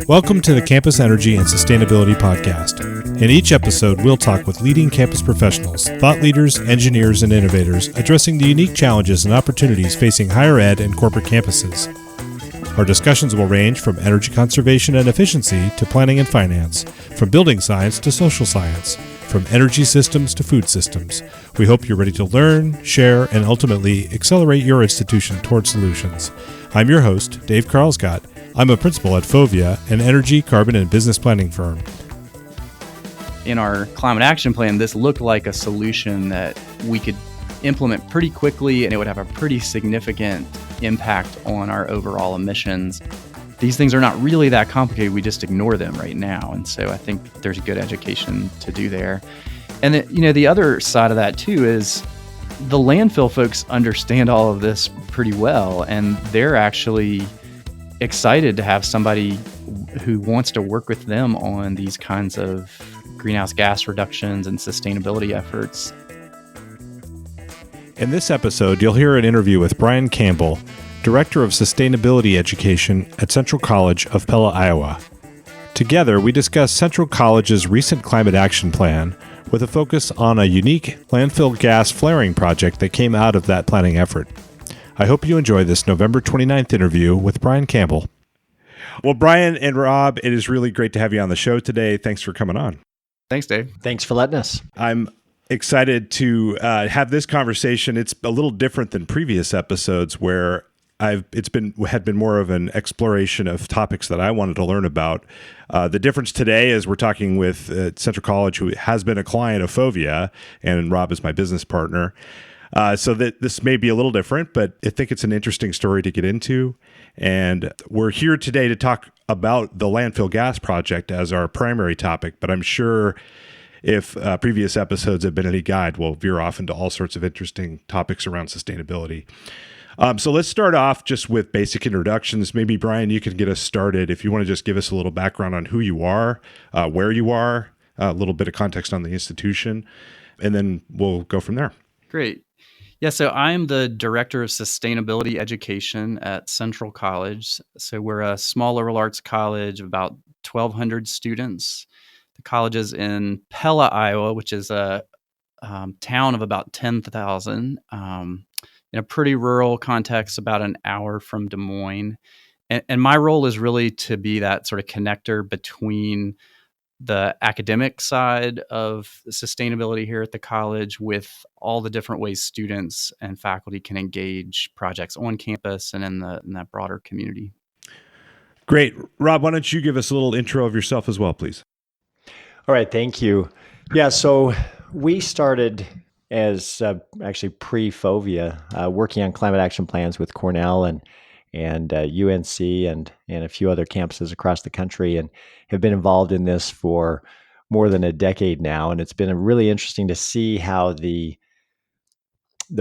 Welcome to the Campus Energy and Sustainability Podcast. In each episode, we'll talk with leading campus professionals, thought leaders, engineers, and innovators addressing the unique challenges and opportunities facing higher ed and corporate campuses. Our discussions will range from energy conservation and efficiency to planning and finance, from building science to social science, from energy systems to food systems. We hope you're ready to learn, share, and ultimately accelerate your institution toward solutions. I'm your host, Dave Karlsgodt. I'm a principal at Fovea, an energy, carbon, and business planning firm. In our climate action plan, this looked like a solution that we could implement pretty quickly, and it would have a pretty significant impact on our overall emissions. These things are not really that complicated. We just ignore them right now. And so I think there's good education to do there. And the other side of that too is the landfill folks understand all of this pretty well, and they're actually excited to have somebody who wants to work with them on these kinds of greenhouse gas reductions and sustainability efforts. In this episode, you'll hear an interview with Brian Campbell, Director of Sustainability Education at Central College of Pella, Iowa. Together, we discuss Central College's recent climate action plan with a focus on a unique landfill gas flaring project that came out of that planning effort. I hope you enjoy this November 29th interview with Brian Campbell. Well, Brian and Rob, it is really great to have you on the show today. Thanks for coming on. Thanks, Dave. Thanks for letting us. I'm excited to have this conversation. It's a little different than previous episodes where had been more of an exploration of topics that I wanted to learn about. The difference today is we're talking with Central College, who has been a client of Fovea, and Rob is my business partner. So that this may be a little different, but I think it's an interesting story to get into. And we're here today to talk about the landfill gas project as our primary topic, but I'm sure if previous episodes have been any guide, we'll veer off into all sorts of interesting topics around sustainability. So let's start off just with basic introductions. Maybe, Brian, you can get us started. If you want to just give us a little background on who you are, where you are, a little bit of context on the institution, and then we'll go from there. Great. Yeah, so I'm the Director of Sustainability Education at Central College. So we're a small liberal arts college of about 1,200 students. The college is in Pella, Iowa, which is a town of about 10,000, in a pretty rural context, about an hour from Des Moines. And my role is really to be that sort of connector between the academic side of sustainability here at the college with all the different ways students and faculty can engage projects on campus and in that broader community. Great. Rob, why don't you give us a little intro of yourself as well, please? All right, thank you. Yeah, so we started as actually pre-Fovea, working on climate action plans with Cornell and UNC and a few other campuses across the country, and have been involved in this for more than a decade now. And it's been really interesting to see how the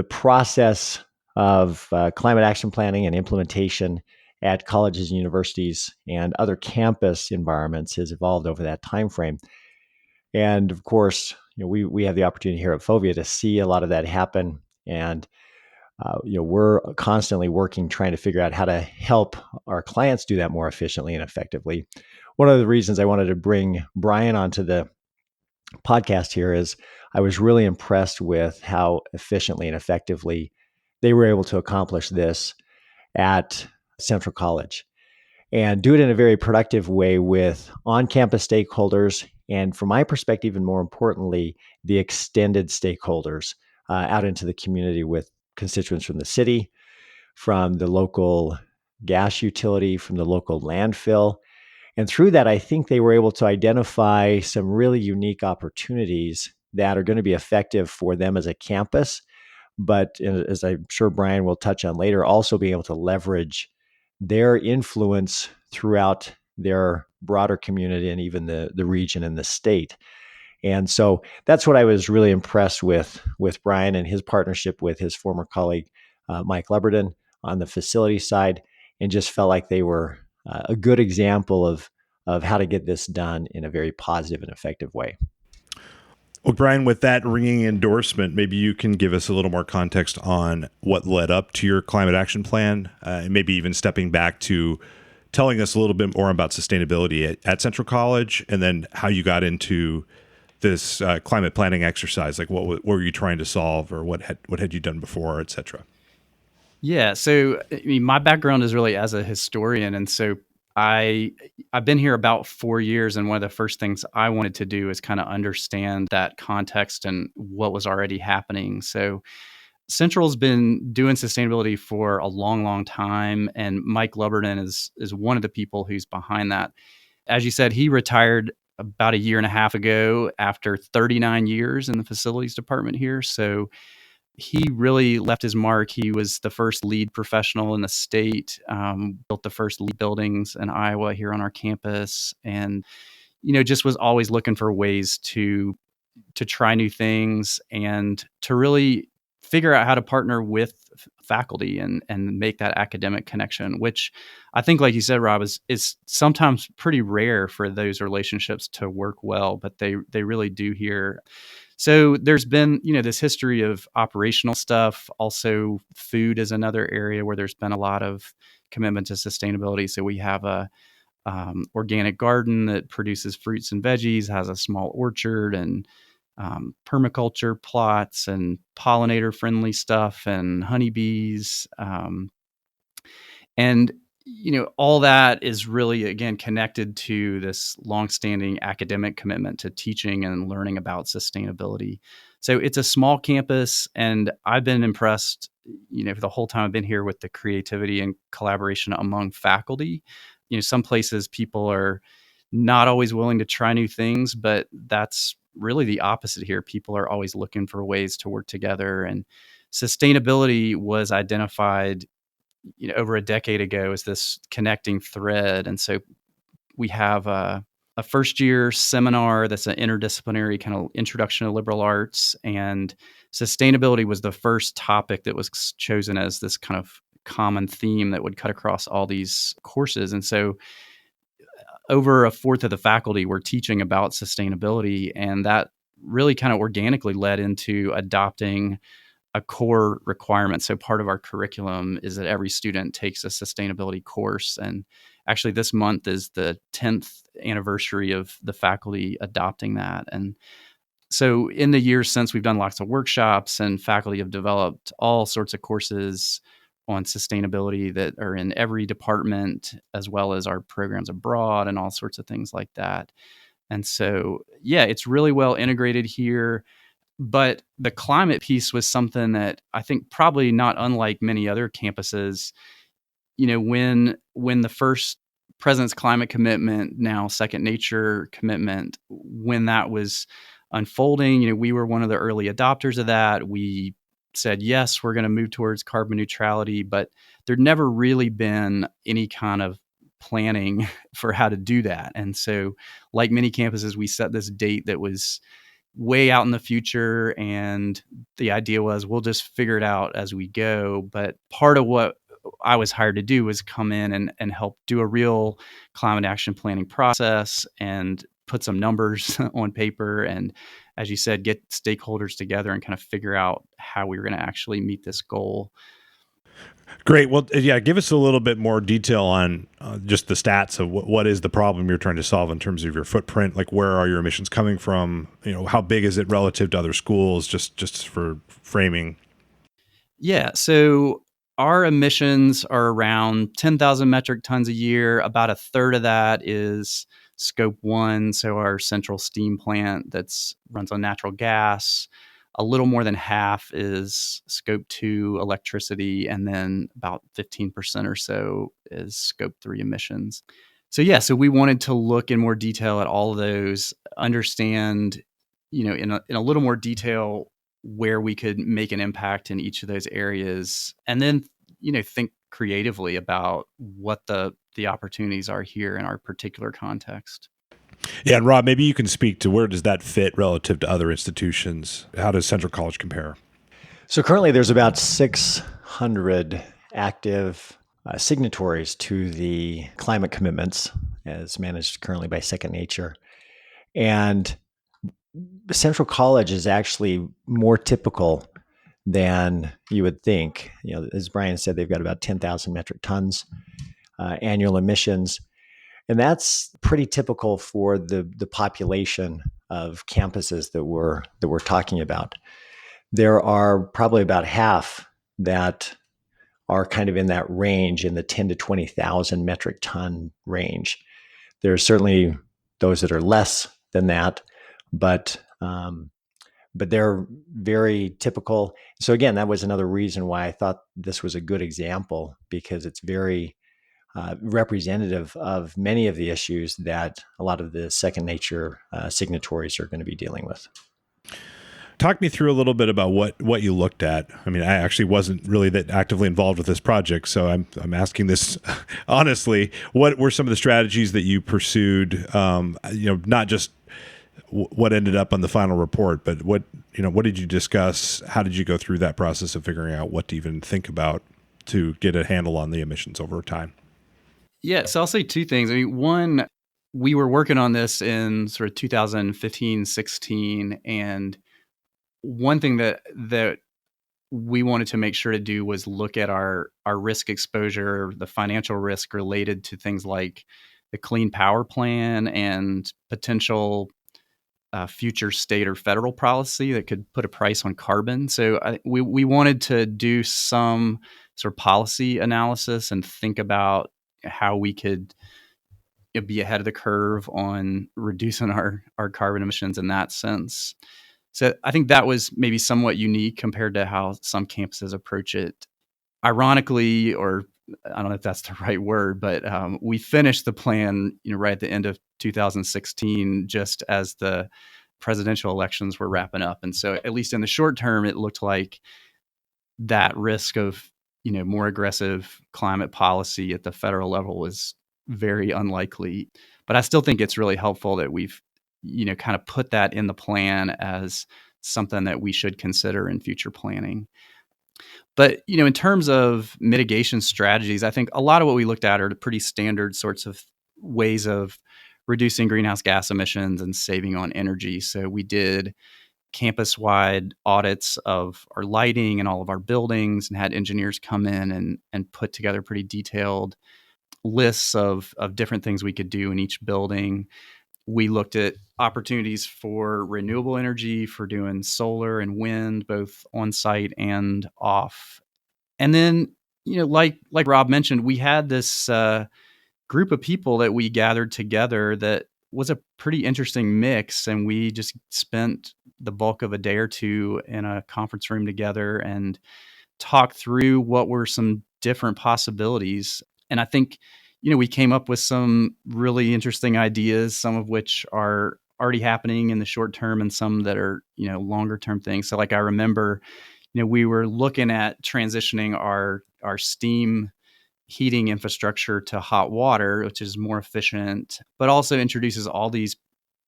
process of climate action planning and implementation at colleges and universities and other campus environments has evolved over that time frame. And of course, we have the opportunity here at Fovea to see a lot of that happen. And we're constantly working, trying to figure out how to help our clients do that more efficiently and effectively. One of the reasons I wanted to bring Brian onto the podcast here is I was really impressed with how efficiently and effectively they were able to accomplish this at Central College and do it in a very productive way with on-campus stakeholders, and from my perspective, even more importantly, the extended stakeholders out into the community with constituents from the city, from the local gas utility, from the local landfill. And through that, I think they were able to identify some really unique opportunities that are going to be effective for them as a campus, but as I'm sure Brian will touch on later, also being able to leverage their influence throughout their broader community and even the region and the state. And so that's what I was really impressed with Brian and his partnership with his former colleague, Mike Leberden, on the facility side, and just felt like they were a good example of how to get this done in a very positive and effective way. Well, Brian, with that ringing endorsement, maybe you can give us a little more context on what led up to your climate action plan, and maybe even stepping back to telling us a little bit more about sustainability at Central College, and then how you got into this climate planning exercise. Like, what were you trying to solve, or what had you done before, et cetera? Yeah. So, I mean, my background is really as a historian, and so I've been here about 4 years, and one of the first things I wanted to do is kind of understand that context and what was already happening. So, Central's been doing sustainability for a long, long time, and Mike Lubberton is one of the people who's behind that. As you said, he retired about a year and a half ago after 39 years in the facilities department here. So he really left his mark. He was the first lead professional in the state, built the first lead buildings in Iowa here on our campus, and just was always looking for ways to try new things and to really figure out how to partner with faculty and make that academic connection, which I think, like you said, Rob, is sometimes pretty rare for those relationships to work well, but they really do here. So there's been, this history of operational stuff. Also, food is another area where there's been a lot of commitment to sustainability. So we have a organic garden that produces fruits and veggies, has a small orchard and permaculture plots and pollinator friendly stuff and honeybees. And all that is really, again, connected to this longstanding academic commitment to teaching and learning about sustainability. So it's a small campus, and I've been impressed, for the whole time I've been here, with the creativity and collaboration among faculty. Some places people are not always willing to try new things, but that's really the opposite here. People are always looking for ways to work together, and sustainability was identified over a decade ago as this connecting thread. And so we have a first year seminar that's an interdisciplinary kind of introduction to liberal arts, and sustainability was the first topic that was chosen as this kind of common theme that would cut across all these courses. And so over a fourth of the faculty were teaching about sustainability, and that really kind of organically led into adopting a core requirement. So part of our curriculum is that every student takes a sustainability course. And actually this month is the 10th anniversary of the faculty adopting that. And so in the years since, we've done lots of workshops, and faculty have developed all sorts of courses on sustainability that are in every department, as well as our programs abroad and all sorts of things like that. And so, yeah, it's really well integrated here. But the climate piece was something that I think, probably not unlike many other campuses, when the first President's Climate Commitment, now Second Nature Commitment, when that was unfolding, we were one of the early adopters of that. We said, yes, we're going to move towards carbon neutrality, but there'd never really been any kind of planning for how to do that. And so, like many campuses, we set this date that was way out in the future, and the idea was we'll just figure it out as we go. But part of what I was hired to do was come in and help do a real climate action planning process and put some numbers on paper, and, as you said, get stakeholders together and kind of figure out how we were going to actually meet this goal. Great. Well, yeah, give us a little bit more detail on just the stats of what is the problem you're trying to solve in terms of your footprint. Like, where are your emissions coming from? How big is it relative to other schools? Just for framing. Yeah. So our emissions are around 10,000 metric tons a year. About a third of that is Scope 1, so our central steam plant that's runs on natural gas. A little more than half is Scope 2 electricity, and then about 15% or so is Scope 3 emissions. So yeah, so we wanted to look in more detail at all of those, understand, in a little more detail where we could make an impact in each of those areas, and then, think creatively about what the opportunities are here in our particular context. Yeah, and Rob, maybe you can speak to where does that fit relative to other institutions? How does Central College compare? So currently there's about 600 active signatories to the climate commitments, as managed currently by Second Nature. And Central College is actually more typical than you would think. As Brian said, they've got about 10,000 metric tons. annual emissions. And that's pretty typical for the population of campuses that we're talking about. There are probably about half that are kind of in that range, in the 10 to 20,000 metric ton range. There are certainly those that are less than that, but they're very typical. So again, that was another reason why I thought this was a good example, because it's very representative of many of the issues that a lot of the second nature signatories are going to be dealing with. Talk me through a little bit about what you looked at. I mean, I actually wasn't really that actively involved with this project, so I'm asking this honestly. What were some of the strategies that you pursued? Not just what ended up on the final report, but what did you discuss? How did you go through that process of figuring out what to even think about to get a handle on the emissions over time? Yeah, so I'll say two things. I mean, one, we were working on this in sort of 2015, 16, and one thing that we wanted to make sure to do was look at our risk exposure, the financial risk related to things like the Clean Power Plan and potential future state or federal policy that could put a price on carbon. So we wanted to do some sort of policy analysis and think about how we could be ahead of the curve on reducing our carbon emissions in that sense. So I think that was maybe somewhat unique compared to how some campuses approach it. Ironically, or I don't know if that's the right word, but we finished the plan, right at the end of 2016, just as the presidential elections were wrapping up. And so at least in the short term, it looked like that risk of, more aggressive climate policy at the federal level was very unlikely. But I still think it's really helpful that we've, kind of put that in the plan as something that we should consider in future planning. But, in terms of mitigation strategies, I think a lot of what we looked at are the pretty standard sorts of ways of reducing greenhouse gas emissions and saving on energy. So we did campus-wide audits of our lighting and all of our buildings and had engineers come in and put together pretty detailed lists of different things we could do in each building. We looked at opportunities for renewable energy, for doing solar and wind, both on site and off. And then, like Rob mentioned, we had this group of people that we gathered together that was a pretty interesting mix. And we just spent the bulk of a day or two in a conference room together and talked through what were some different possibilities. And I think, we came up with some really interesting ideas, some of which are already happening in the short term and some that are, longer term things. So like I remember, we were looking at transitioning our steam heating infrastructure to hot water, which is more efficient, but also introduces all these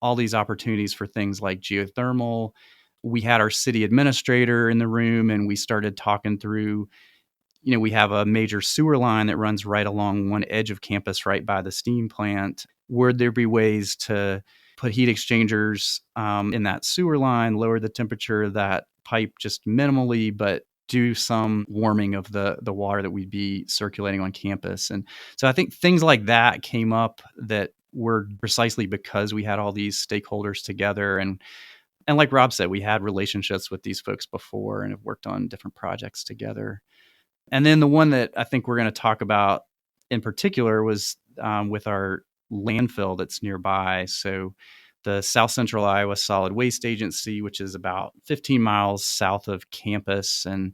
opportunities for things like geothermal. We had our city administrator in the room and we started talking through, we have a major sewer line that runs right along one edge of campus, right by the steam plant. Would there be ways to put heat exchangers in that sewer line, lower the temperature of that pipe just minimally, but do some warming of the water that we'd be circulating on campus? And so I think things like that came up that were precisely because we had all these stakeholders together. And like Rob said, we had relationships with these folks before and have worked on different projects together. And then the one that I think we're going to talk about in particular was with our landfill that's nearby. So the South Central Iowa Solid Waste Agency, which is about 15 miles south of campus. And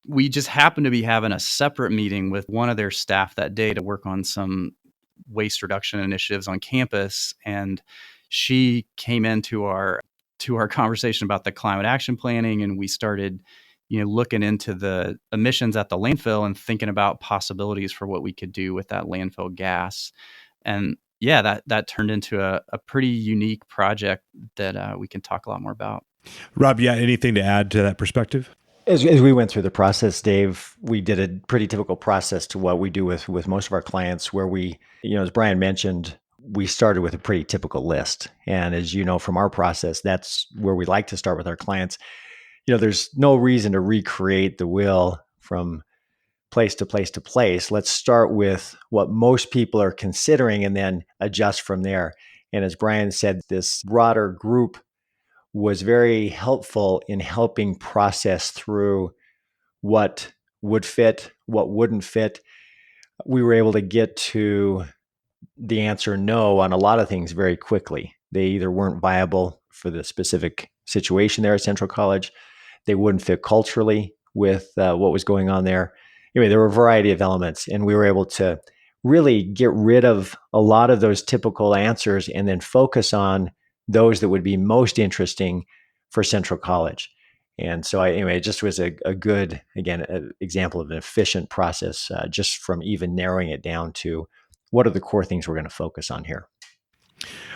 we just happened to be having a separate meeting with one of their staff that day to work on some waste reduction initiatives on campus. And she came into our conversation about the climate action planning, and we started looking into the emissions at the landfill and thinking about possibilities for what we could do with that landfill gas. And yeah, that turned into a pretty unique project that we can talk a lot more about. Rob, anything to add to that perspective? As we went through the process, Dave, we did a pretty typical process to what we do with most of our clients, where we, as Brian mentioned, we started with a pretty typical list. And as you know from our process, that's where we like to start with our clients. There's no reason to recreate the wheel from place to place to place. Let's start with what most people are considering and then adjust from there. And as Brian said, this broader group was very helpful in helping process through what would fit, what wouldn't fit. We were able to get to the answer no on a lot of things very quickly. They either weren't viable for the specific situation there at Central College, they wouldn't fit culturally with what was going on there. Anyway, there were a variety of elements, and we were able to really get rid of a lot of those typical answers and then focus on those that would be most interesting for Central College. And so, anyway, it just was a good, again, example of an efficient process just from even narrowing it down to what are the core things we're going to focus on here.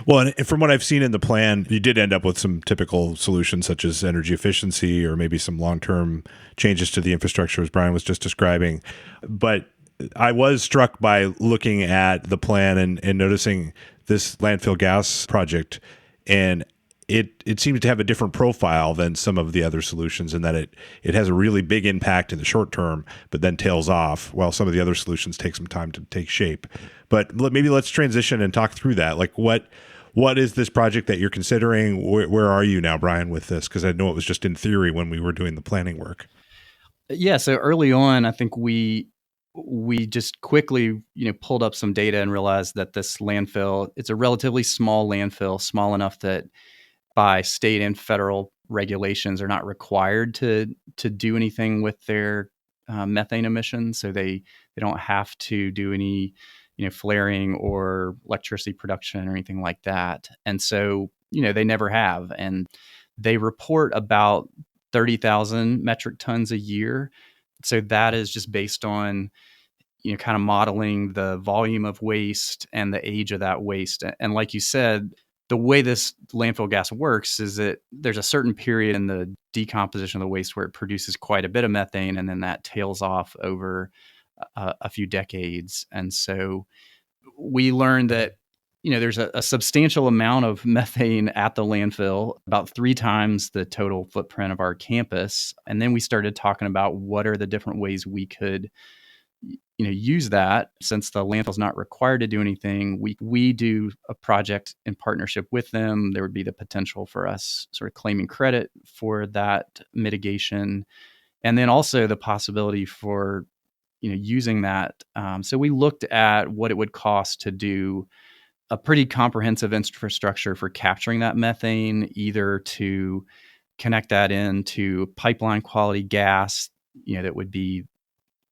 Well, and from what I've seen in the plan, you did end up with some typical solutions such as energy efficiency or maybe some long-term changes to the infrastructure, as Brian was just describing. But I was struck by looking at the plan and noticing this landfill gas project, and it seems to have a different profile than some of the other solutions in that it has a really big impact in the short term, but then tails off, while some of the other solutions take some time to take shape. But maybe let's transition and talk through that. Like what is this project that you're considering? Where are you now, Brian, with this? Because I know it was just in theory when we were doing the planning work. Yeah, so early on, I think we just quickly, pulled up some data and realized that this landfill, it's a relatively small landfill, small enough that by state and federal regulations are not required to do anything with their methane emissions. So they don't have to do any flaring or electricity production or anything like that. And so they never have. And they report about 30,000 metric tons a year. So that is just based on kind of modeling the volume of waste and the age of that waste. And like you said, the way this landfill gas works is that there's a certain period in the decomposition of the waste where it produces quite a bit of methane, and then that tails off over a few decades. And so we learned that there's a substantial amount of methane at the landfill, about 3 times the total footprint of our campus. And then we started talking about what are the different ways we could use that. Since the landfill is not required to do anything, we do a project in partnership with them. There would be the potential for us sort of claiming credit for that mitigation, and then also the possibility for using that. So we looked at what it would cost to do a pretty comprehensive infrastructure for capturing that methane, either to connect that into pipeline quality gas, that would be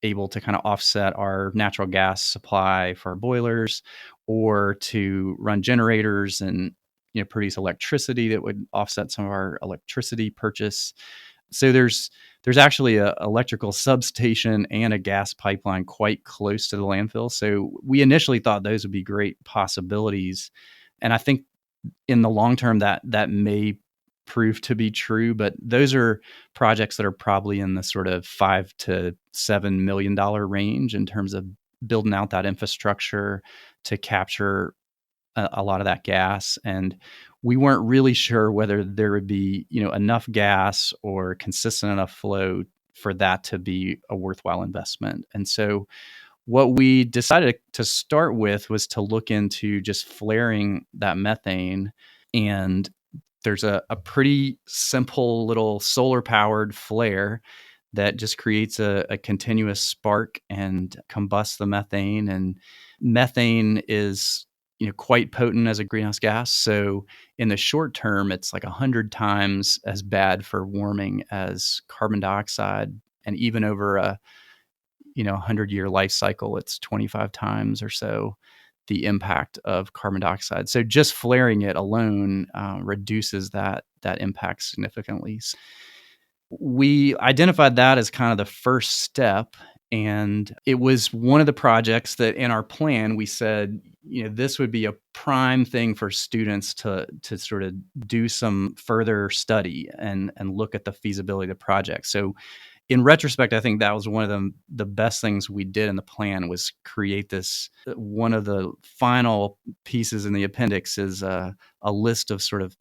able to kind of offset our natural gas supply for our boilers, or to run generators and produce electricity that would offset some of our electricity purchase. So there's actually a electrical substation and a gas pipeline quite close to the landfill. So we initially thought those would be great possibilities, and I think in the long term that may prove to be true. But those are projects that are probably in the sort of $5 to $7 million range in terms of building out that infrastructure to capture a lot of that gas. And we weren't really sure whether there would be enough gas or consistent enough flow for that to be a worthwhile investment. And so what we decided to start with was to look into just flaring that methane. And there's a pretty simple little solar powered flare that just creates a continuous spark and combusts the methane. And methane is quite potent as a greenhouse gas. So in the short term, it's like 100 times as bad for warming as carbon dioxide. And even over a 100-year life cycle, it's 25 times or so the impact of carbon dioxide. So just flaring it alone reduces that impact significantly. We identified that as kind of the first step, and it was one of the projects that in our plan we said, this would be a prime thing for students to sort of do some further study and look at the feasibility of the project. So in retrospect, I think that was one of the best things we did in the plan, was create this. One of the final pieces in the appendix is a list of sort of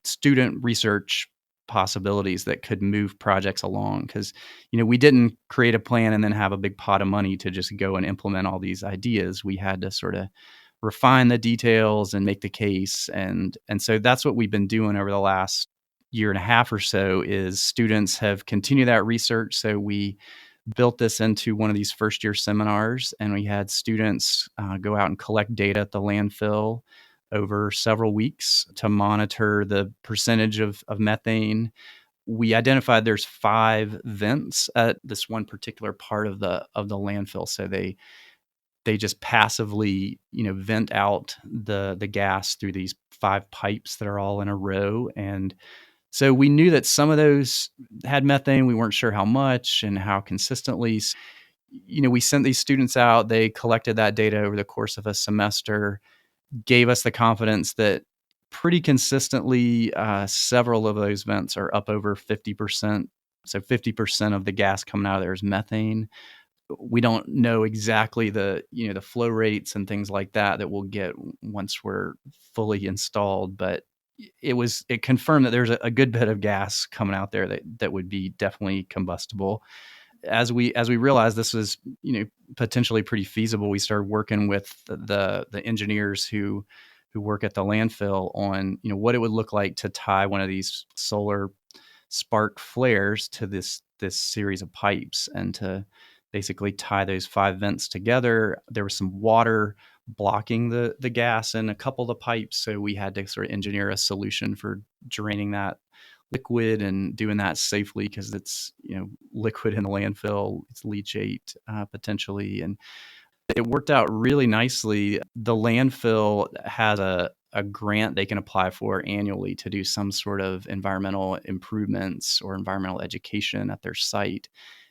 student research possibilities that could move projects along. Because, we didn't create a plan and then have a big pot of money to just go and implement all these ideas. We had to sort of refine the details and make the case. And so that's what we've been doing over the last year and a half or so, is students have continued that research. So we built this into one of these first year seminars, and we had students go out and collect data at the landfill over several weeks to monitor the percentage of methane. We identified there's 5 vents at this one particular part of the landfill. So they just passively, vent out the gas through these 5 pipes that are all in a row. And so we knew that some of those had methane. We weren't sure how much and how consistently. We sent these students out. They collected that data over the course of a semester, gave us the confidence that pretty consistently several of those vents are up over 50%. So 50% of the gas coming out of there is methane. We don't know exactly the flow rates and things like that we'll get once we're fully installed, but it confirmed that there's a good bit of gas coming out there that would be definitely combustible. As we realized this was potentially pretty feasible, we started working with the engineers who work at the landfill on what it would look like to tie one of these solar spark flares to this series of pipes, and to basically tie those 5 vents together. There was some water blocking the gas in a couple of the pipes, so we had to sort of engineer a solution for draining that liquid and doing that safely, because it's liquid in the landfill, it's leachate potentially, and it worked out really nicely. The landfill has a grant they can apply for annually to do some sort of environmental improvements or environmental education at their site.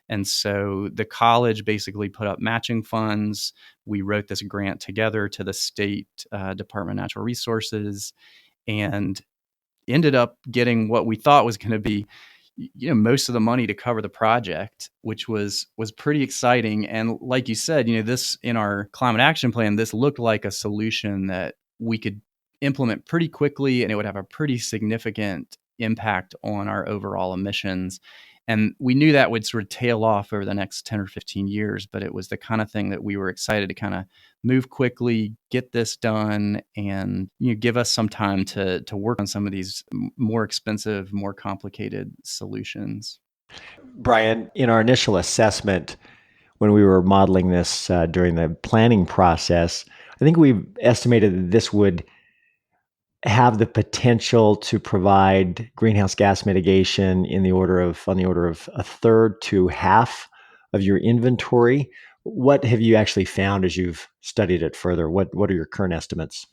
And so the college basically put up matching funds. We wrote this grant together to the state Department of Natural Resources, and ended up getting what we thought was going to be most of the money to cover the project, which was pretty exciting. And like you said, this, in our climate action plan, this looked like a solution that we could implement pretty quickly, and it would have a pretty significant impact on our overall emissions. And we knew that would sort of tail off over the next 10 or 15 years, but it was the kind of thing that we were excited to kind of move quickly, get this done, and give us some time to work on some of these more expensive, more complicated solutions. Brian, in our initial assessment, when we were modeling this during the planning process, I think we estimated that this would have the potential to provide greenhouse gas mitigation on the order of a third to half of your inventory. What have you actually found as you've studied it further? What are your current estimates?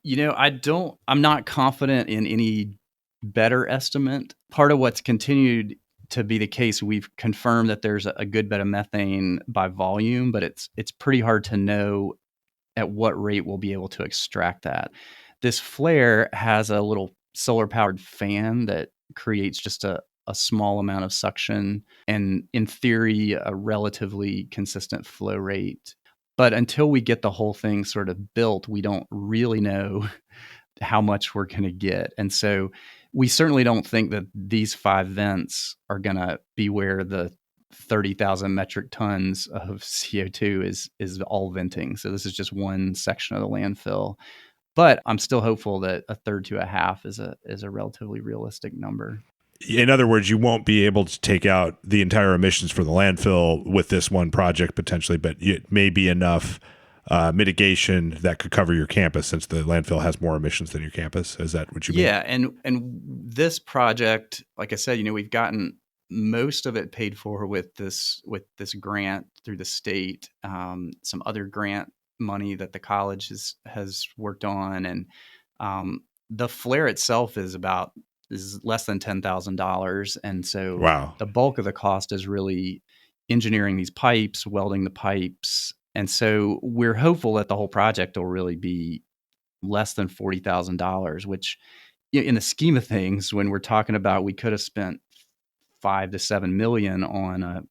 I'm not confident in any better estimate. Part of what's continued to be the case, we've confirmed that there's a good bit of methane by volume, but it's pretty hard to know at what rate we'll be able to extract that. This flare has a little solar powered fan that creates just a small amount of suction, and in theory, a relatively consistent flow rate. But until we get the whole thing sort of built, we don't really know how much we're going to get. And so we certainly don't think that these 5 vents are going to be where the 30,000 metric tons of CO2 is all venting. So this is just one section of the landfill. But I'm still hopeful that a third to a half is a relatively realistic number. In other words, you won't be able to take out the entire emissions for the landfill with this one project potentially, but it may be enough mitigation that could cover your campus, since the landfill has more emissions than your campus. Is that what you mean? Yeah, and this project, like I said, we've gotten most of it paid for with this grant through the state, some other grant money that the college has worked on, and the flare itself is less than $10,000, and so Wow. the bulk of the cost is really engineering these pipes, welding the pipes, and so we're hopeful that the whole project will really be less than $40,000, which, in the scheme of things, when we're talking about we could have spent $5 to $7 million on a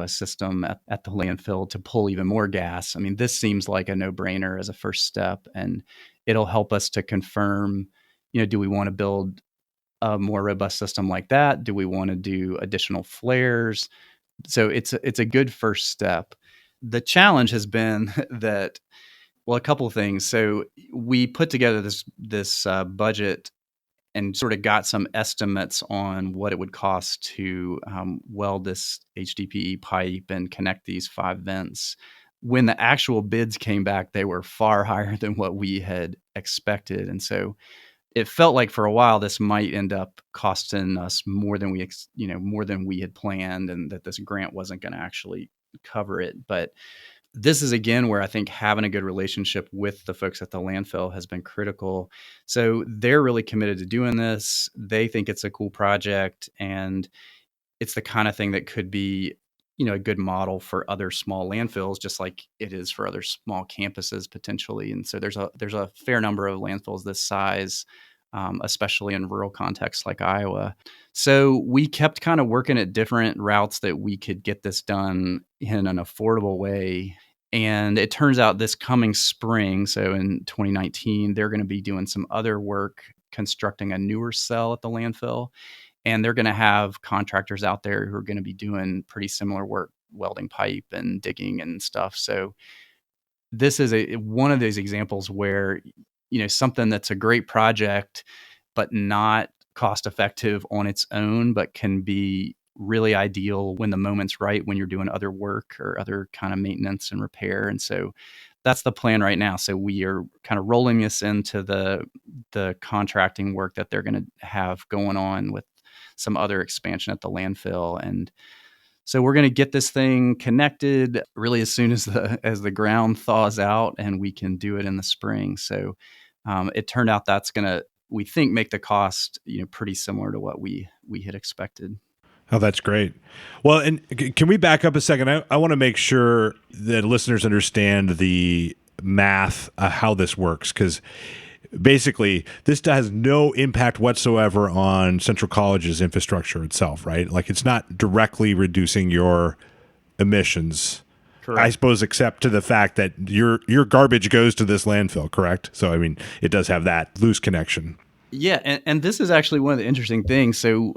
system at the landfill to pull even more gas. I mean, this seems like a no-brainer as a first step, and it'll help us to confirm, do we want to build a more robust system like that? Do we want to do additional flares? So it's a good first step. The challenge has been that, well, a couple of things. So we put together this budget and sort of got some estimates on what it would cost to weld this HDPE pipe and connect these 5 vents. When the actual bids came back, they were far higher than what we had expected. And so it felt like for a while this might end up costing us more than more than we had planned, and that this grant wasn't going to actually cover it. But this is again where I think having a good relationship with the folks at the landfill has been critical. So they're really committed to doing this. They think it's a cool project, and it's the kind of thing that could be, a good model for other small landfills, just like it is for other small campuses potentially. And so there's a fair number of landfills this size, especially in rural contexts like Iowa. So we kept kind of working at different routes that we could get this done in an affordable way. And it turns out this coming spring, so in 2019, they're going to be doing some other work constructing a newer cell at the landfill. And they're going to have contractors out there who are going to be doing pretty similar work, welding pipe and digging and stuff. So this is one of those examples where, something that's a great project, but not cost effective on its own, but can be really ideal when the moment's right, when you're doing other work or other kind of maintenance and repair. And so that's the plan right now. So we are kind of rolling this into the contracting work that they're going to have going on with some other expansion at the landfill. And so we're going to get this thing connected really as soon as the ground thaws out, and we can do it in the spring. So it turned out that's going to, we think, make the cost pretty similar to what we had expected. Oh, that's great. Well, and can we back up a second? I want to make sure that listeners understand the math, how this works, because basically this has no impact whatsoever on Central College's infrastructure itself, right? Like, it's not directly reducing your emissions, correct, I suppose, except to the fact that your garbage goes to this landfill, correct? So, I mean, it does have that loose connection. Yeah, and this is actually one of the interesting things. So,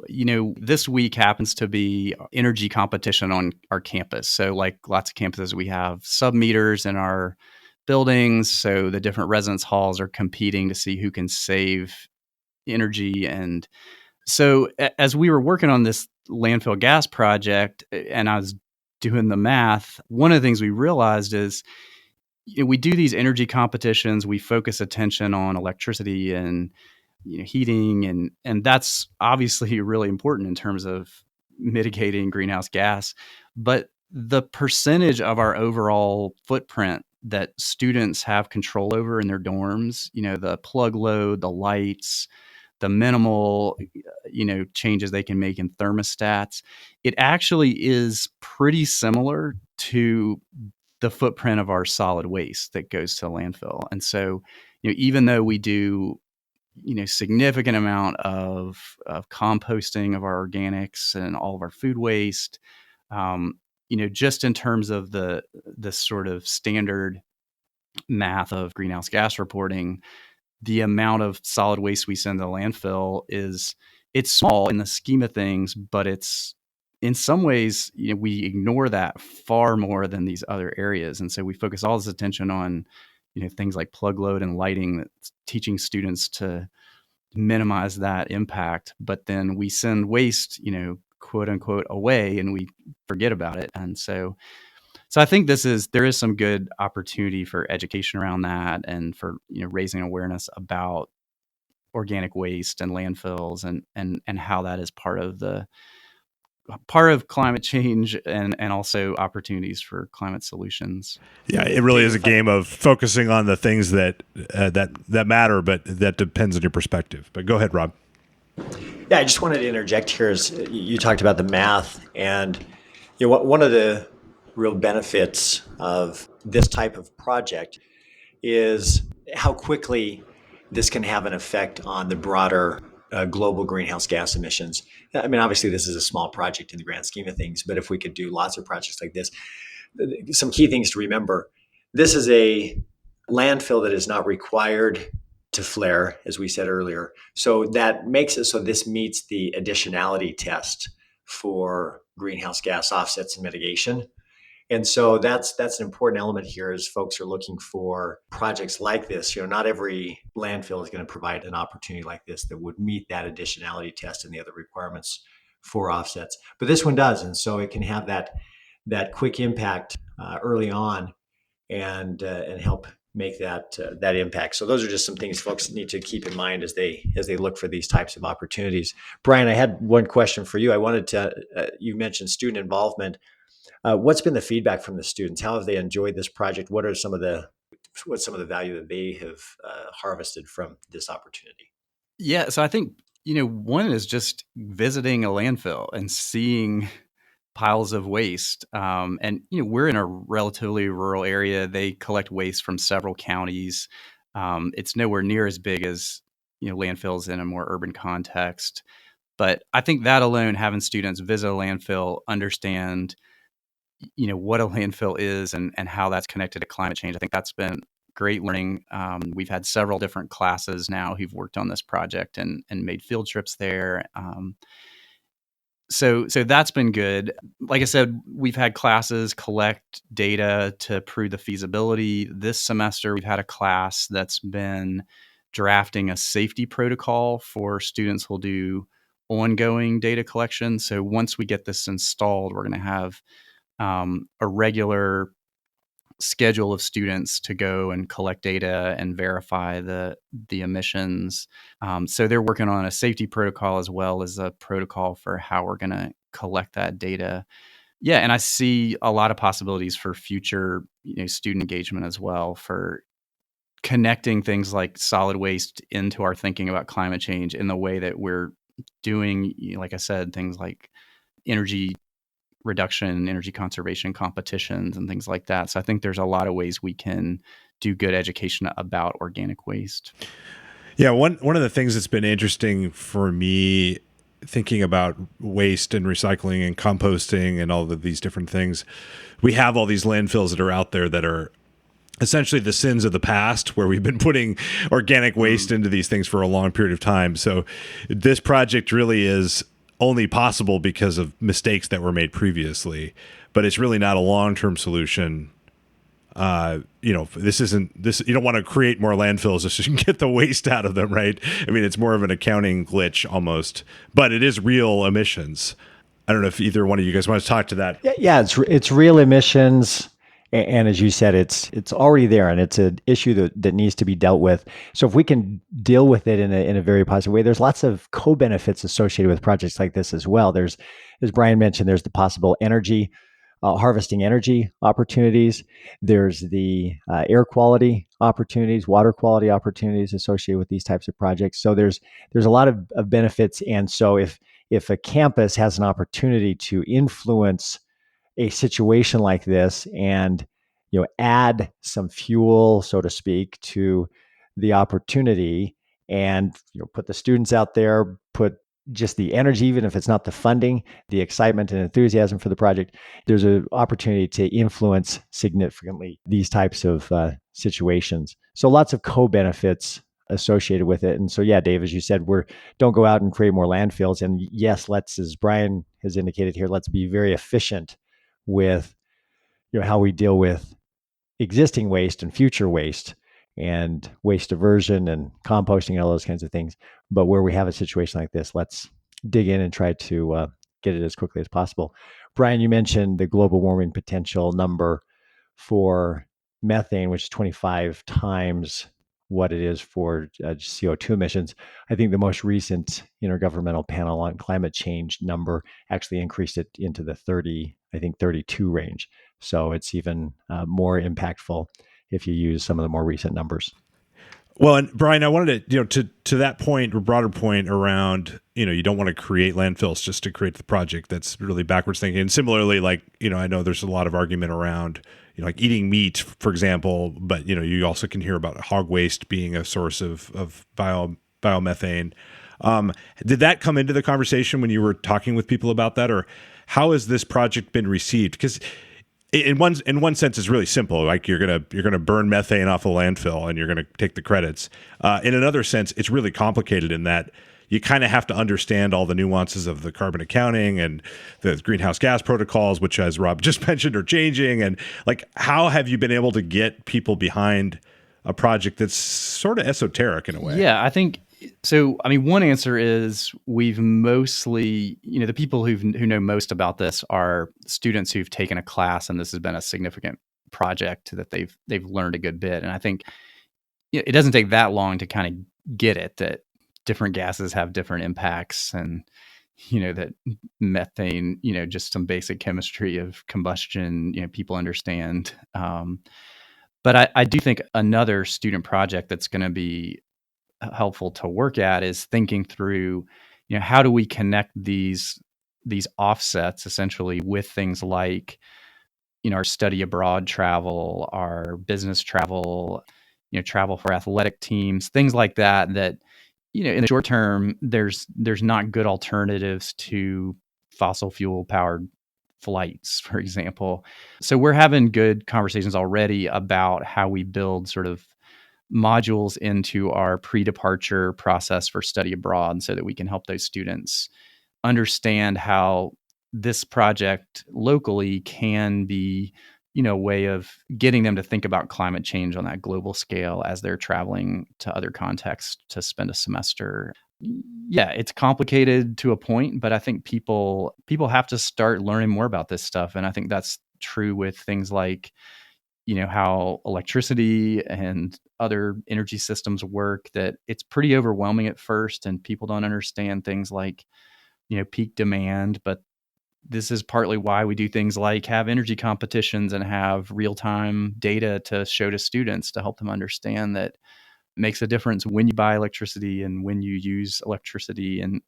this week happens to be energy competition on our campus. So, like lots of campuses, we have sub-meters in our buildings. So the different residence halls are competing to see who can save energy. And so as we were working on this landfill gas project and I was doing the math, one of the things we realized is we do these energy competitions, we focus attention on electricity and heating, and that's obviously really important in terms of mitigating greenhouse gas. But the percentage of our overall footprint that students have control over in their dorms, the plug load, the lights, the minimal, changes they can make in thermostats, it actually is pretty similar to the footprint of our solid waste that goes to landfill. And so, even though we do, significant amount of composting of our organics and all of our food waste, just in terms of the sort of standard math of greenhouse gas reporting, the amount of solid waste we send to the landfill it's small in the scheme of things, but it's in some ways, we ignore that far more than these other areas. And so we focus all this attention on, things like plug load and lighting, that's teaching students to minimize that impact. But then we send waste, quote unquote, away, and we forget about it. And so I think there is some good opportunity for education around that, and for raising awareness about organic waste and landfills and how that is part of climate change and also opportunities for climate solutions. Yeah, it really is a game of focusing on the things that matter, but that depends on your perspective. But go ahead, Rob. Yeah, I just wanted to interject here. As you talked about the math, and one of the real benefits of this type of project is how quickly this can have an effect on the broader global greenhouse gas emissions. I mean, obviously, this is a small project in the grand scheme of things, but if we could do lots of projects like this, some key things to remember. This is a landfill that is not required to flare, as we said earlier. So that makes it so this meets the additionality test for greenhouse gas offsets and mitigation. And so that's an important element here as folks are looking for projects like this. Not every landfill is going to provide an opportunity like this that would meet that additionality test and the other requirements for offsets. But this one does, and so it can have that quick impact early on and help make that impact. So those are just some things folks need to keep in mind as they look for these types of opportunities. Brian, I had one question for you. I wanted to you mentioned student involvement. What's been the feedback from the students? How have they enjoyed this project? What's some of the value that they have harvested from this opportunity? Yeah, so I think, one is just visiting a landfill and seeing piles of waste. And, we're in a relatively rural area. They collect waste from several counties. It's nowhere near as big as, landfills in a more urban context. But I think that alone, having students visit a landfill, understand, what a landfill is and how that's connected to climate change, I think that's been great learning. We've had several different classes now who've worked on this project and made field trips there. So that's been good. Like I said, we've had classes collect data to prove the feasibility. This semester, we've had a class that's been drafting a safety protocol for students who'll do ongoing data collection. So once we get this installed, we're going to have a regular schedule of students to go and collect data and verify the emissions. So they're working on a safety protocol as well as a protocol for how we're going to collect that data. Yeah, and I see a lot of possibilities for future, student engagement as well, for connecting things like solid waste into our thinking about climate change in the way that we're doing, like I said, things like energy reduction, energy conservation competitions and things like that. So I think there's a lot of ways we can do good education about organic waste. Yeah, one of the things that's been interesting for me thinking about waste and recycling and composting and all of these different things, we have all these landfills that are out there that are essentially the sins of the past, where we've been putting organic waste into these things for a long period of time. So this project really is only possible because of mistakes that were made previously, but it's really not a long-term solution. This isn't this. You don't want to create more landfills just so you can get the waste out of them, right? I mean, it's more of an accounting glitch almost, but it is real emissions. I don't know if either one of you guys want to talk to that. Yeah, it's real emissions. And as you said, it's already there, and it's an issue that needs to be dealt with. So if we can deal with it in a very positive way, there's lots of co-benefits associated with projects like this as well. There's, as Brian mentioned, there's the possible energy, harvesting energy opportunities. There's the air quality opportunities, water quality opportunities associated with these types of projects. So there's a lot of benefits. And so if a campus has an opportunity to influence a situation like this and add some fuel, so to speak, to the opportunity, and put the students out there, put just the energy, even if it's not the funding, the excitement and enthusiasm for the project, there's an opportunity to influence significantly these types of situations. So lots of co-benefits associated with it. And so, yeah, Dave, as you said, don't go out and create more landfills. And yes, let's, as Brian has indicated here, let's be very efficient with how we deal with existing waste and future waste and waste diversion and composting and all those kinds of things. But where we have a situation like this, let's dig in and try to get it as quickly as possible. Brian, you mentioned the global warming potential number for methane, which is 25 times what it is for CO2 emissions. I think the most recent Intergovernmental Panel on Climate Change number actually increased it into the 32 range. So it's even more impactful if you use some of the more recent numbers. Well, and Brian, I wanted to that point, or broader point around, you don't want to create landfills just to create the project. That's really backwards thinking. And similarly, I know there's a lot of argument around, like eating meat, for example, but, you also can hear about hog waste being a source of biomethane. Did that come into the conversation when you were talking with people about that, or how has this project been received? Because in one sense, it's really simple. Like you're gonna burn methane off a landfill and you're gonna take the credits. In another sense, it's really complicated in that you kind of have to understand all the nuances of the carbon accounting and the greenhouse gas protocols, which, as Rob just mentioned, are changing. And like, how have you been able to get people behind a project that's sort of esoteric in a way? Yeah, I think so. I mean, one answer is we've mostly, the people who know most about this are students who've taken a class, and this has been a significant project that they've learned a good bit. And I think it doesn't take that long to kind of get it that different gases have different impacts, and that methane, just some basic chemistry of combustion, people understand. But I do think another student project that's going to be helpful to work at is thinking through, how do we connect these offsets essentially with things like, our study abroad travel, our business travel, travel for athletic teams, things like that, in the short term, there's not good alternatives to fossil fuel powered flights, for example. So we're having good conversations already about how we build sort of modules into our pre-departure process for study abroad so that we can help those students understand how this project locally can be, a way of getting them to think about climate change on that global scale as they're traveling to other contexts to spend a semester. Yeah, it's complicated to a point, but I think people have to start learning more about this stuff. And I think that's true with things like, how electricity and other energy systems work, that it's pretty overwhelming at first and people don't understand things like, peak demand. But this is partly why we do things like have energy competitions and have real-time data to show to students to help them understand that it makes a difference when you buy electricity and when you use electricity. And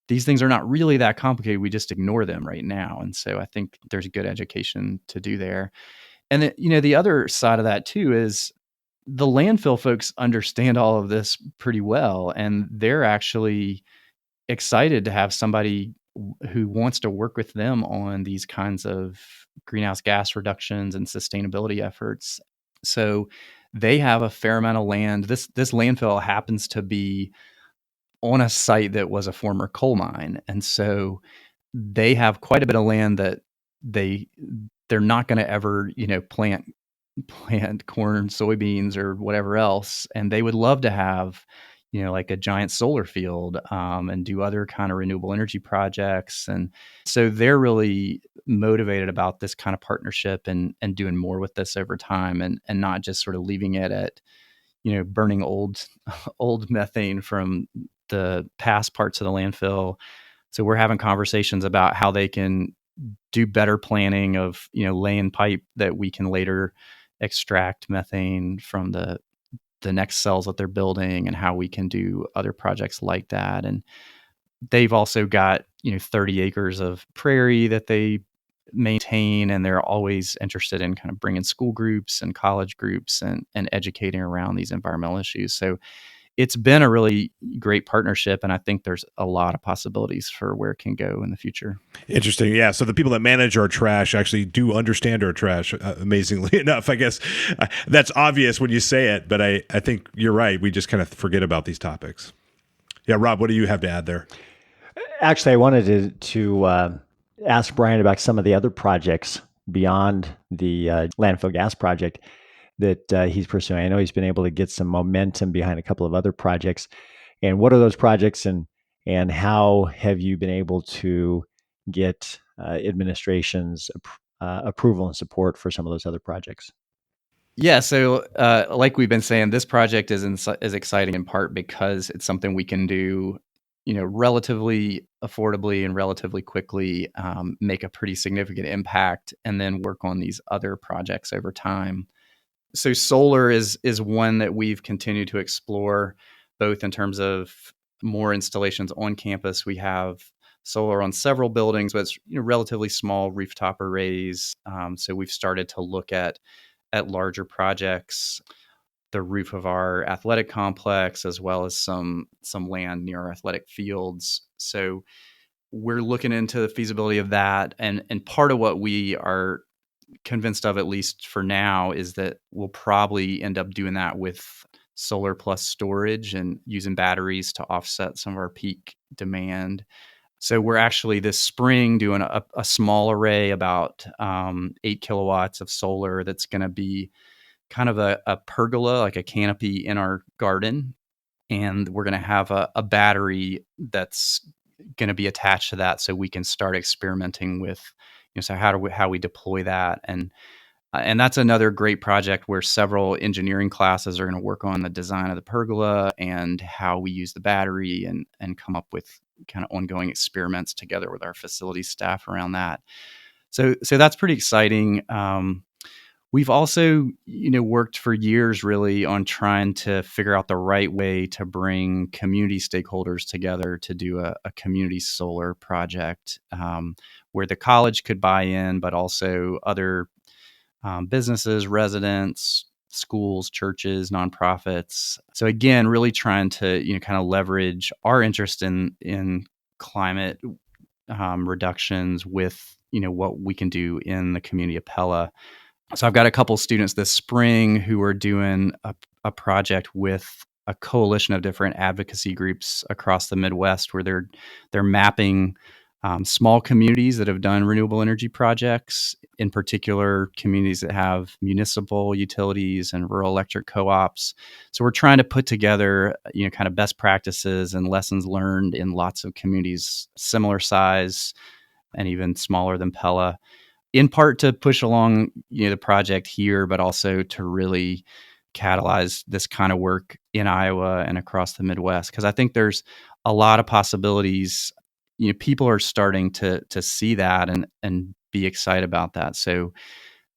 these things are not really that complicated. We just ignore them right now. And so I think there's a good education to do there. And the other side of that too is the landfill folks understand all of this pretty well, and they're actually excited to have somebody who wants to work with them on these kinds of greenhouse gas reductions and sustainability efforts. So they have a fair amount of land. This landfill happens to be on a site that was a former coal mine, and so they have quite a bit of land that they're not going to ever plant corn, soybeans, or whatever else, and they would love to have like a giant solar field, and do other kind of renewable energy projects. And so they're really motivated about this kind of partnership and doing more with this over time, and not just sort of leaving it at burning old methane from the past parts of the landfill. So we're having conversations about how they can do better planning of laying pipe that we can later extract methane from the next cells that they're building, and how we can do other projects like that. And they've also got 30 acres of prairie that they maintain, and they're always interested in kind of bringing school groups and college groups and educating around these environmental issues. So it's been a really great partnership, and I think there's a lot of possibilities for where it can go in the future. Interesting. Yeah. So the people that manage our trash actually do understand our trash, amazingly enough. I guess that's obvious when you say it, but I think you're right. We just kind of forget about these topics. Yeah. Rob, what do you have to add there? Actually, I wanted to ask Brian about some of the other projects beyond the landfill gas project that he's pursuing. I know he's been able to get some momentum behind a couple of other projects. And what are those projects, and how have you been able to get administration's approval and support for some of those other projects? Yeah, so like we've been saying, this project is exciting in part because it's something we can do, relatively affordably and relatively quickly, make a pretty significant impact, and then work on these other projects over time. So solar is one that we've continued to explore, both in terms of more installations on campus. We have solar on several buildings, but it's relatively small rooftop arrays. So we've started to look at larger projects, the roof of our athletic complex, as well as some land near our athletic fields. So we're looking into the feasibility of that. And part of what we are convinced of, at least for now, is that we'll probably end up doing that with solar plus storage and using batteries to offset some of our peak demand. So we're actually this spring doing a small array, about 8 kilowatts of solar, that's going to be kind of a pergola, like a canopy in our garden. And we're going to have a battery that's going to be attached to that, so we can start experimenting with, so how we deploy that. And that's another great project where several engineering classes are going to work on the design of the pergola and how we use the battery, and come up with kind of ongoing experiments together with our facility staff around that. So that's pretty exciting. We've also, worked for years really on trying to figure out the right way to bring community stakeholders together to do a community solar project, where the college could buy in, but also other businesses, residents, schools, churches, nonprofits. So again, really trying to, kind of leverage our interest in climate reductions with, what we can do in the community of Pella. So I've got a couple students this spring who are doing a project with a coalition of different advocacy groups across the Midwest, where they're mapping small communities that have done renewable energy projects, in particular communities that have municipal utilities and rural electric co-ops. So we're trying to put together, kind of best practices and lessons learned in lots of communities similar size and even smaller than Pella, in part to push along, the project here, but also to really catalyze this kind of work in Iowa and across the Midwest. Because I think there's a lot of possibilities. People are starting to see that and be excited about that. So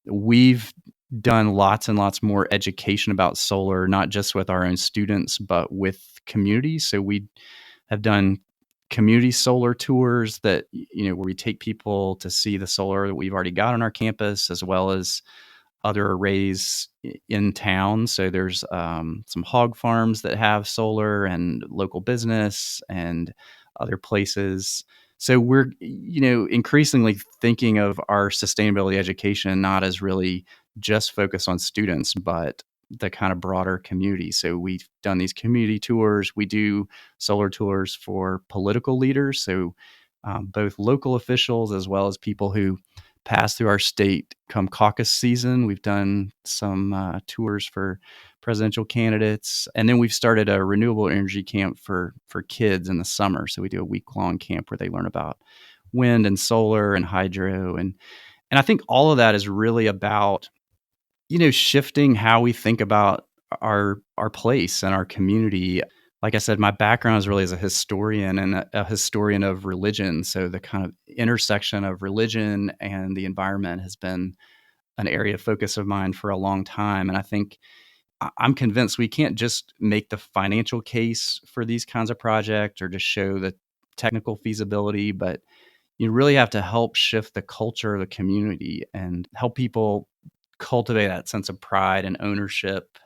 we've done lots and lots more education about solar, not just with our own students, but with communities. So we have done community solar tours that, where we take people to see the solar that we've already got on our campus, as well as other arrays in town. So there's some hog farms that have solar, and local business and other places. So we're, increasingly thinking of our sustainability education not as really just focused on students, but the kind of broader community. So we've done these community tours. We do solar tours for political leaders. So both local officials as well as people who pass through our state come caucus season. We've done some tours for presidential candidates. And then we've started a renewable energy camp for kids in the summer. So we do a week-long camp where they learn about wind and solar and hydro. And I think all of that is really about, shifting how we think about our place and our community. Like I said, my background is really as a historian, and a historian of religion. So the kind of intersection of religion and the environment has been an area of focus of mine for a long time. And I think I'm convinced we can't just make the financial case for these kinds of projects or just show the technical feasibility, but you really have to help shift the culture of the community and help people cultivate that sense of pride and ownership.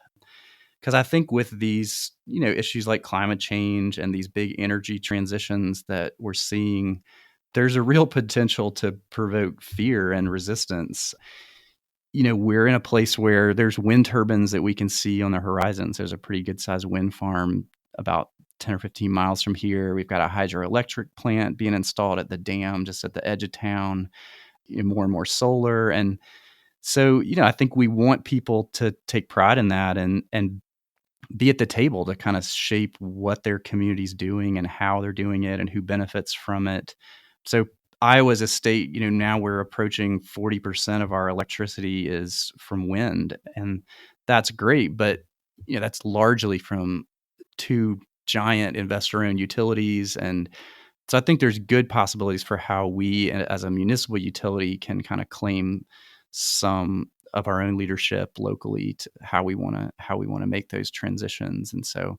Because I think with these, issues like climate change and these big energy transitions that we're seeing, there's a real potential to provoke fear and resistance. We're in a place where there's wind turbines that we can see on the horizons. There's a pretty good sized wind farm about 10 or 15 miles from here. We've got a hydroelectric plant being installed at the dam just at the edge of town, more and more solar. And so, I think we want people to take pride in that and be at the table to kind of shape what their community's doing and how they're doing it and who benefits from it. So Iowa as a state, now we're approaching 40% of our electricity is from wind, and that's great. But, that's largely from two giant investor-owned utilities. And so I think there's good possibilities for how we as a municipal utility can kind of claim some of our own leadership locally to how we want to make those transitions. And so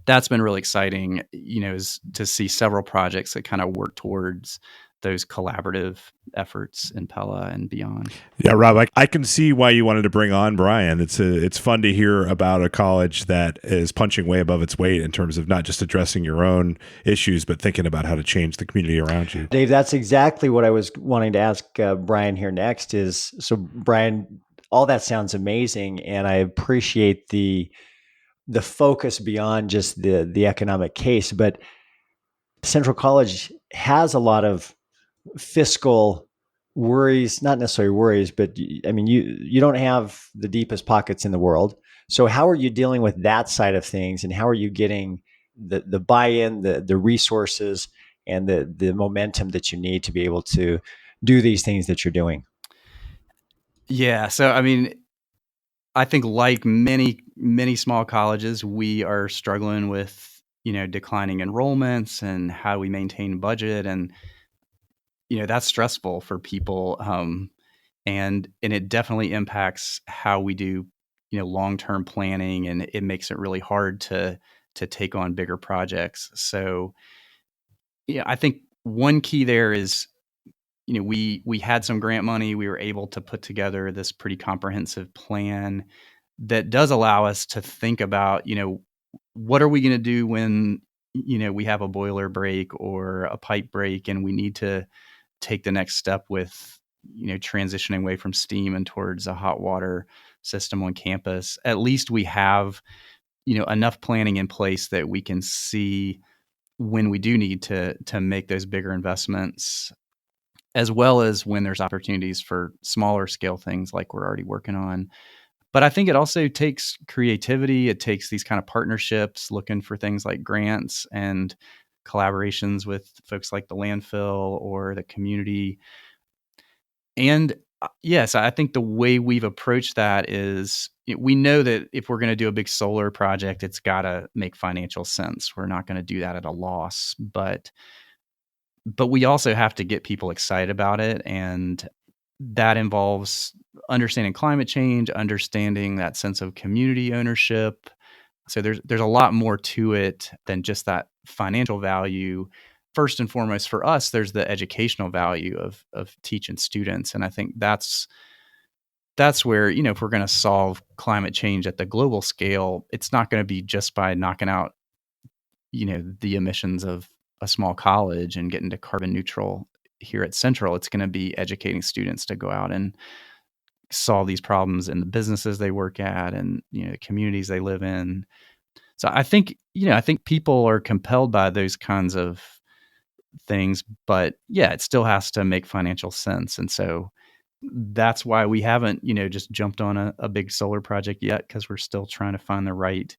that's been really exciting, is to see several projects that kind of work towards those collaborative efforts in Pella and beyond. Yeah, Rob, I can see why you wanted to bring on Brian. It's fun to hear about a college that is punching way above its weight in terms of not just addressing your own issues, but thinking about how to change the community around you. Dave, that's exactly what I was wanting to ask Brian here next is, so Brian, all that sounds amazing, and I appreciate the focus beyond just the economic case, but Central College has a lot of fiscal worries, not necessarily worries, but I mean, you don't have the deepest pockets in the world. So how are you dealing with that side of things, and how are you getting the buy-in, the resources, and the momentum that you need to be able to do these things that you're doing? Yeah. So, I mean, I think like many, many small colleges, we are struggling with, declining enrollments and how we maintain budget. And, that's stressful for people. And it definitely impacts how we do, long-term planning, and it makes it really hard to take on bigger projects. So, I think one key there is, we had some grant money. We were able to put together this pretty comprehensive plan that does allow us to think about, what are we going to do when, we have a boiler break or a pipe break, and we need to take the next step with, transitioning away from steam and towards a hot water system on campus. At least we have, enough planning in place that we can see when we do need to make those bigger investments, as well as when there's opportunities for smaller scale things like we're already working on. But I think it also takes creativity. It takes these kind of partnerships, looking for things like grants and collaborations with folks like the landfill or the community. And yes, I think the way we've approached that is, we know that if we're going to do a big solar project, it's got to make financial sense. We're not going to do that at a loss, but we also have to get people excited about it. And that involves understanding climate change, understanding that sense of community ownership. So there's a lot more to it than just that financial value. First and foremost, for us, there's the educational value of teaching students. And I think that's where, if we're going to solve climate change at the global scale, it's not going to be just by knocking out, the emissions of a small college and getting to carbon neutral here at Central. It's going to be educating students to go out and solve these problems in the businesses they work at and, the communities they live in. So I think people are compelled by those kinds of things, but yeah, it still has to make financial sense. And so that's why we haven't, just jumped on a big solar project yet, because we're still trying to find the right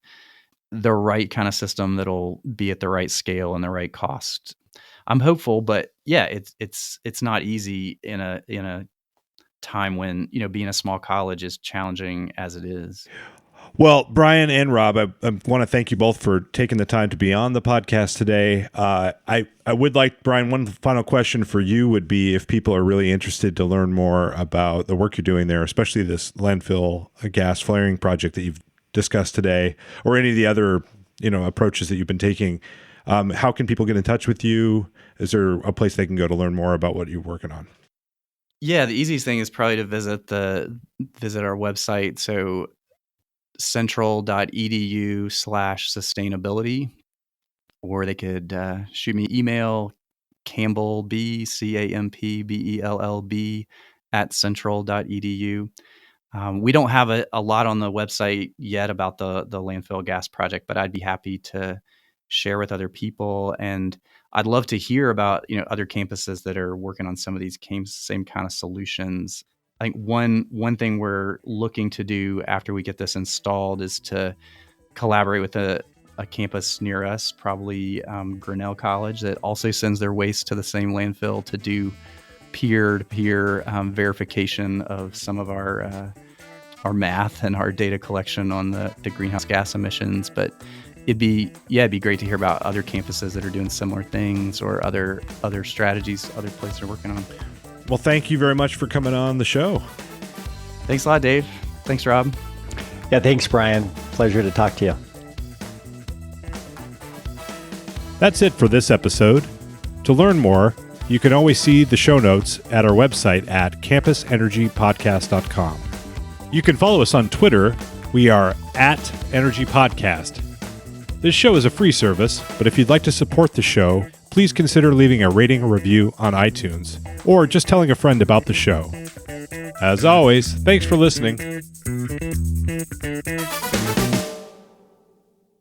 kind of system that'll be at the right scale and the right cost. I'm hopeful, but yeah, it's not easy in a time when, being a small college is challenging as it is. Well, Brian and Rob, I want to thank you both for taking the time to be on the podcast today. I would like, Brian, one final question for you would be, if people are really interested to learn more about the work you're doing there, especially this landfill-gas flaring project that you've discussed today, or any of the other, approaches that you've been taking, how can people get in touch with you? Is there a place they can go to learn more about what you're working on? Yeah, the easiest thing is probably to visit our website. So central.edu/sustainability, or they could shoot me email, Campbell, CAMPBELLB @central.edu. We don't have a lot on the website yet about the landfill gas project, but I'd be happy to share with other people. And I'd love to hear about, other campuses that are working on some of these same kind of solutions. I think one thing we're looking to do after we get this installed is to collaborate with a campus near us, probably Grinnell College, that also sends their waste to the same landfill, to do peer-to-peer verification of some of our math and our data collection on the greenhouse gas emissions. But it'd be great to hear about other campuses that are doing similar things, or other strategies other places are working on. Well, thank you very much for coming on the show. Thanks a lot, Dave. Thanks, Rob. Yeah, thanks, Brian. Pleasure to talk to you. That's it for this episode. To learn more, You can always see the show notes at our website at campusenergypodcast.com. You can follow us on Twitter. We are at Energy Podcast. This show is a free service, but if you'd like to support the show, please consider leaving a rating or review on iTunes, or just telling a friend about the show. As always, thanks for listening.